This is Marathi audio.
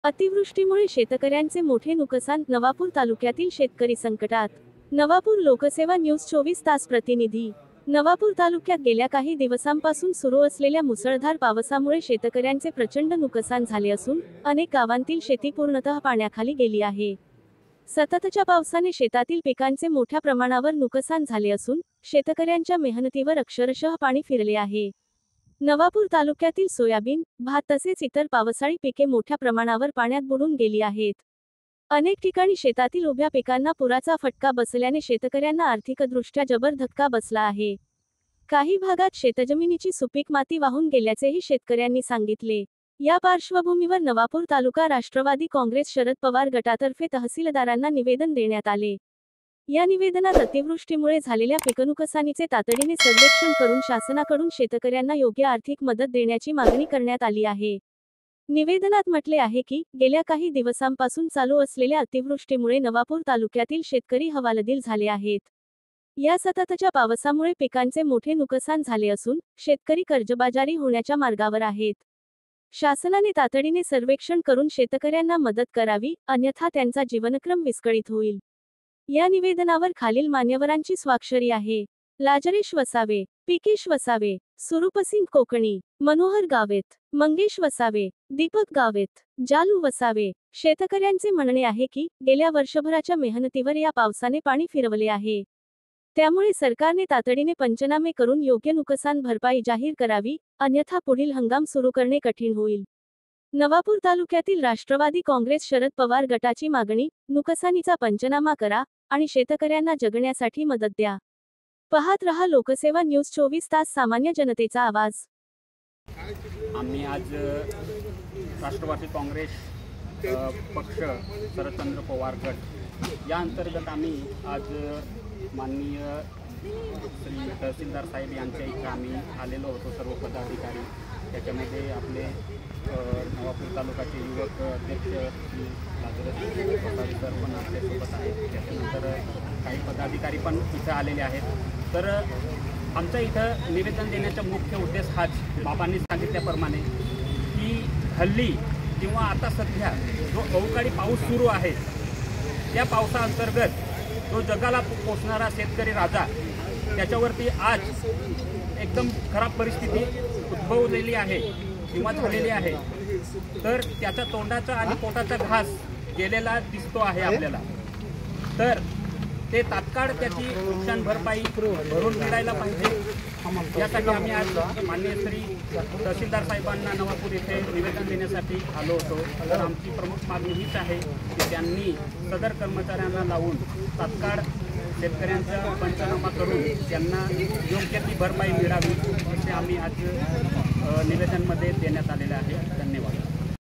अतिवृष्टीमुळे शेतकऱ्यांचे मोठे नुकसान, नवापूर तालुक्यातील शेतकरी संकटात। नवापूर लोकसेवा न्यूज 24 तास प्रतिनिधी। नवापूर तालुक्यात गेल्या काही दिवसांपासून सुरू असलेल्या मुसळधार पावसामुळे शेतकऱ्यांचे प्रचंड नुकसान झाले असून अनेक गावांतील शेती पूर्णतः पाण्याखाली गेली आहे। सततच्या पावसाने शेतातील पिकांचे मोठ्या प्रमाणावर नुकसान झाले असून शेतकऱ्यांच्या मेहनतीवर अक्षरशः पाणी फिरले आहे। नवापूर तालुक्यातील सोयाबीन, भात तसेच इतर पावसाळी पिके मोठ्या प्रमाणावर पाण्यात बुडून गेली आहेत। अनेक ठिकाणी शेतातील उभ्या पिकांना पुराचा फटका बसल्याने शेतकऱ्यांना आर्थिकदृष्ट्या जबर धक्का बसला आहे। काही भागात शेतजमिनीची सुपीक माती वाहून गेल्याचेही शेतकऱ्यांनी सांगितले। या पार्श्वभूमीवर नवापूर तालुका राष्ट्रवादी काँग्रेस शरद पवार गटातर्फे तहसीलदारांना निवेदन देण्यात आले। या निवेदनात अतिवृष्टीमुळे झालेल्या पिकनुकसानीचे तातडीने सर्वेक्षण करून शासनाकडून शेतकऱ्यांना योग्य आर्थिक मदत देण्याची मागणी करण्यात आली आहे। निवेदनात म्हटले आहे की गेल्या काही दिवसांपासून चालू असलेल्या अतिवृष्टीमुळे नवापूर तालुक्यातील शेतकरी हवालदिल झाले आहेत। या सततच्या पावसामुळे पिकांचे मोठे नुकसान झाले असून शेतकरी कर्जबाजारी होण्याच्या मार्गावर आहेत। शासनाने तातडीने सर्वेक्षण करून शेतकऱ्यांना मदत करावी, अन्यथा त्यांचा जीवनक्रम विस्कळीत होईल। या निवेदनावर खालील मान्यवरांची स्वाक्षरी आहे: लाजरेश वसावे, पिकेश वसावे, सुरूपसिंग कोकणी, मनोहर गावेत, मंगेश वसावे, दीपक गावेत, जालू वसावे। शेतकऱ्यांचे म्हणणे आहे की गेल्या वर्षभराच्या मेहनतीवर या पावसाने पाणी फिरवले आहे। त्यामुळे सरकारने तातडीने पंचनामे करून योग्य नुकसान भरपाई जाहीर करावी, अन्यथा पुढील हंगाम सुरू करणे कठीण होईल। नवापूर तालुक्यातील राष्ट्रवादी काँग्रेस शरद पवार गटाची मागणी: नुकसानीचा पंचनामा करा आणि शेतकऱ्यांना जगण्यासाठी मदत द्या। पाहत रहा लोकसेवा न्यूज 24 तास, सामान्य जनतेचा आवाज। आम्ही आज राष्ट्रवादी काँग्रेस पक्ष शरदचंद्र पवार गट या अंतर्गत आम्ही आज माननीय श्री तहसीलदार साहेब यांच्या इथं आम्ही आलेलो होतो, सर्व पदाधिकारी। त्याच्यामध्ये आपले नवापूर तालुक्याचे युवक अध्यक्ष श्री लाजरेश वसावे सर पण आपल्यासोबत आहेत। त्याच्यानंतर काही पदाधिकारी पण इथं आलेले आहेत। तर आमच्या इथं निवेदन देण्याचा मुख्य उद्देश हाच, बाबांनी सांगितल्याप्रमाणे की हल्ली किंवा आता सध्या जो अवकाळी पाऊस सुरू आहे, त्या पावसाअंतर्गत जो जगाला पोचणारा शेतकरी राजा, त्याच्यावरती आज एकदम खराब परिस्थिती उद्भवलेली आहे किंवा झालेली आहे। तर त्याचा तोंडाचा आणि पोटाचा घास गेलेला दिसतो आहे आपल्याला। तर ते तात्काळ त्याची नुकसान भरपाई भरून मिळायला पाहिजे, यासाठी आम्ही आज माननीय श्री तहसीलदार साहेबांना नवापूर येथे निवेदन देण्यासाठी आलो होतो। तर आमची प्रमुख मागणी हीच आहे की त्यांनी सदर कर्मचाऱ्यांना लावून तात्काळ शेतकऱ्यांचा पंचनामा करून त्यांना योग्य ती भरपाई मिळावी, असे आम्ही आज निवेदनमध्ये देण्यात आलेले आहे। धन्यवाद।